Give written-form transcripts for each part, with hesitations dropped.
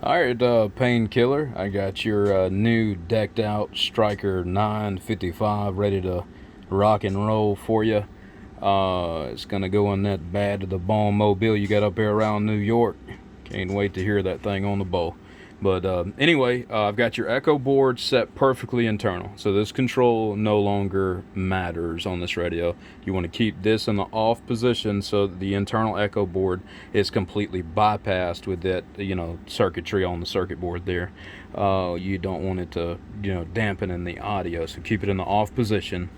Alright, Painkiller, I got your new decked out Striker 955 ready to rock and roll for you. It's gonna go in that bad to the bone mobile you got up there around New York. Can't wait to hear that thing on the bow. But anyway, I've got your echo board set perfectly internal, so this control no longer matters on this radio. You want to keep this in the off position so that the internal echo board is completely bypassed with that, circuitry on the circuit board there. You don't want it to, dampen in the audio, so keep it in the off position.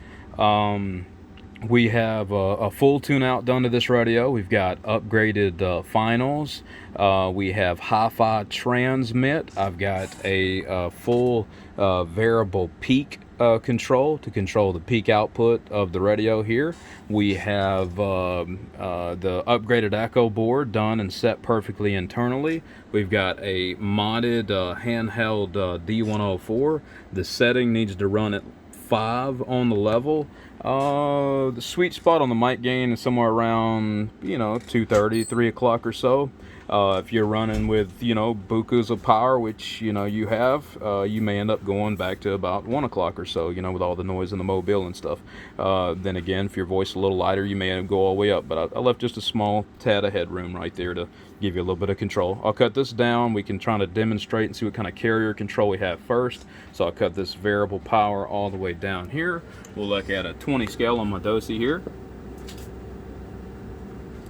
We have a full tune out done to this radio. We've got upgraded finals. We have Hifi Transmit. I've got a full variable peak control to control the peak output of the radio here. We have the upgraded echo board done and set perfectly internally. We've got a modded handheld D104. The setting needs to run at 5 on the level. The sweet spot on the mic gain is somewhere around 2:30, 3 o'clock or so. If you're running with bukus of power, which you have, you may end up going back to about 1 o'clock or so, with all the noise in the mobile and stuff. Then again, if your voice is a little lighter, you may go all the way up, but I left just a small tad of headroom right there to give you a little bit of control. I'll cut this down. We can try to demonstrate and see what kind of carrier control we have first. So I'll cut this variable power all the way down here. We'll look at a 20 scale on my Dosi here.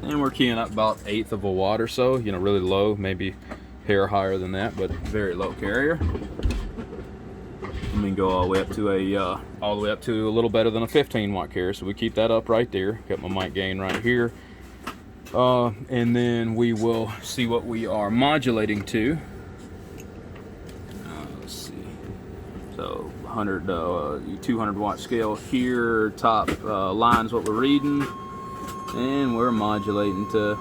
And we're keying up about 1/8 of a watt or so, really low, maybe hair higher than that, but very low carrier. And we can go all the way up to a little better than a 15 watt carrier, so we keep that up right there. Got my mic gain right here. And then we will see what we are modulating to. Let's see. So 200 watt scale here, top line's what we're reading. And we're modulating to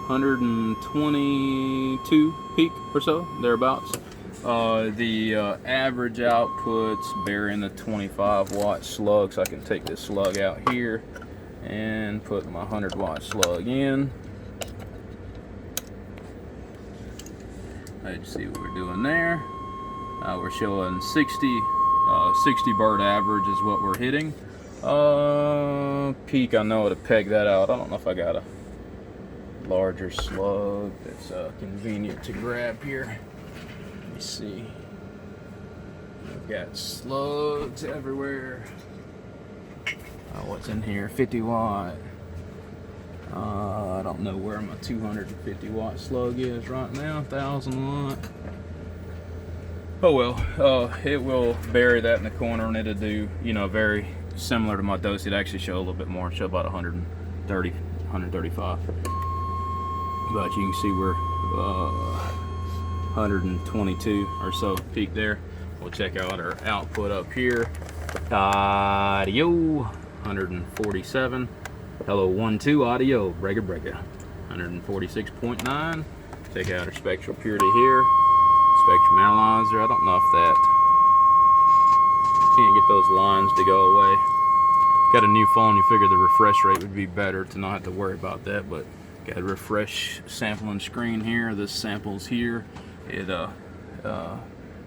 122 peak or so, thereabouts. The average output's bearing the 25 watt slug, so I can take this slug out here and put my 100 watt slug in. Let's see what we're doing there. We're showing 60 bird average is what we're hitting. Peak, I know how to peg that out. I don't know if I got a larger slug that's convenient to grab here. Let me see. We've got slugs everywhere. What's in here? 50 watt. I don't know where my 250 watt slug is right now. 1,000 watt. Oh well, it will bury that in the corner and it'll do, very similar to my Dosi. It actually show a little bit more, show about 130, 135. But you can see we're 122 or so peak there. We'll check out our output up here. Audio, 147. Hello, 1-2 audio, brega brega. 146.9. Check out our spectral purity here. Spectrum analyzer. I don't know if that can't get those lines to go away. Got a new phone, you figure the refresh rate would be better to not have to worry about that, but got a refresh sampling screen here. This sample's here. I'm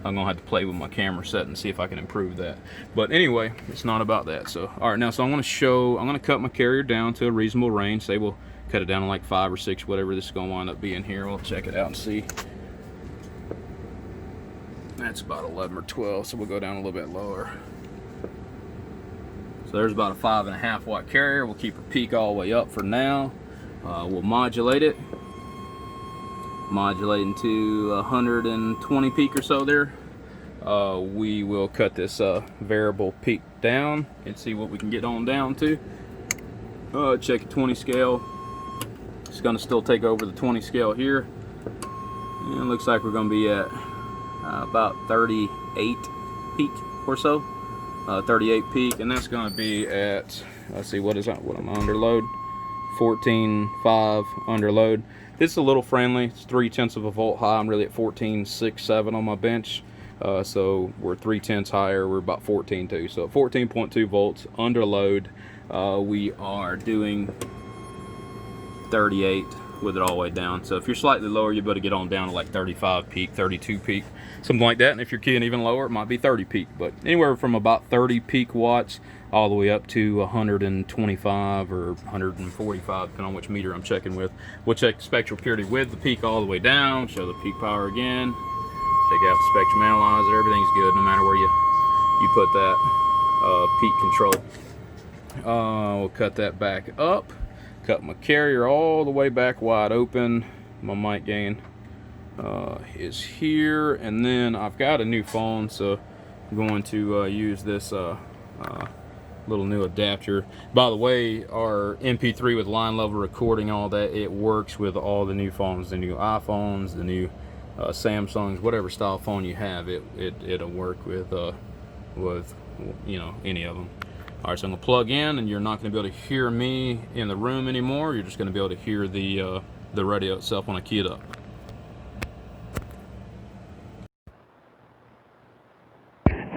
gonna have to play with my camera set and see if I can improve that. But anyway, it's not about that. So all right, now so I'm gonna cut my carrier down to a reasonable range. Say we'll cut it down to like 5 or 6, whatever this is gonna wind up being here. We'll check it out and see. That's about 11 or 12, so we'll go down a little bit lower. So there's about a 5.5 watt carrier. We'll keep our peak all the way up for now. We'll modulate it. Modulating to 120 peak or so there. We will cut this variable peak down and see what we can get on down to. Check a 20 scale. It's going to still take over the 20 scale here. And it looks like we're going to be at about 38 peak or so. 38 peak, and that's going to be at, let's see, what am I under load? 14.5 under load. This is a little friendly. It's 0.3 of a volt high. I'm really at 14.67 on my bench. So we're 0.3 higher. We're about 14.2. So 14.2 volts under load. We are doing 38 with it all the way down. So if you're slightly lower, you better get on down to like 35 peak, 32 peak, something like that. And if you're keying even lower, it might be 30 peak, but anywhere from about 30 peak watts all the way up to 125 or 145, depending on which meter I'm checking with. We'll check spectral purity with the peak all the way down, show the peak power again, check out the spectrum analyzer. Everything's good no matter where you put that peak control. We'll cut that back up, cut my carrier all the way back wide open. My mic gain is here, and then I've got a new phone, so I'm going to use this little new adapter. By the way, our MP3 with line level recording, all that, it works with all the new phones, the new iPhones, the new Samsungs, whatever style phone you have, it'll work with you know, any of them. All right, so I'm gonna plug in, and you're not gonna be able to hear me in the room anymore. You're just gonna be able to hear the radio itself when I key it up.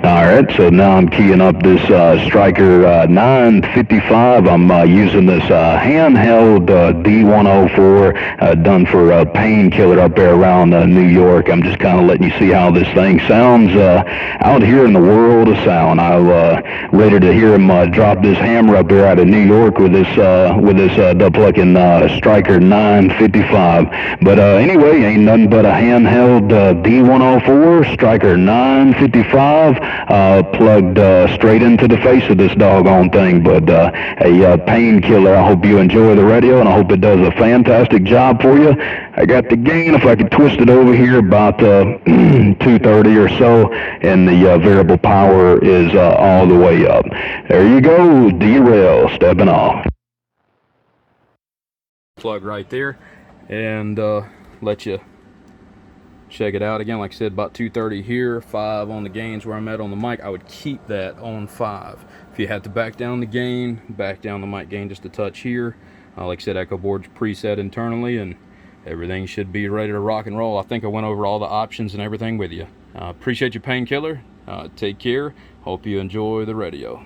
Alright, so now I'm keying up this Striker 955. I'm using this handheld D104 done for Painkiller up there around New York. I'm just kind of letting you see how this thing sounds out here in the world of sound. I'm ready to hear him drop this hammer up there out of New York with this plucking Striker 955. But anyway, ain't nothing but a handheld D104 Striker 955 plugged straight into the face of this doggone thing. But a Painkiller. I hope you enjoy the radio, and I hope it does a fantastic job for you. I got the gain, if I could twist it over here, about 230 or so, and the variable power is all the way up. There you go, D-Rail stepping off. Plug right there, and let you check it out again. Like I said, about 230 here, 5 on the gains where I'm at on the mic. I would keep that on 5. If you have to back down the gain, back down the mic gain just a touch here. Like I said, Echo Board's preset internally, and everything should be ready to rock and roll. I think I went over all the options and everything with you. Appreciate your Painkiller. Take care. Hope you enjoy the radio.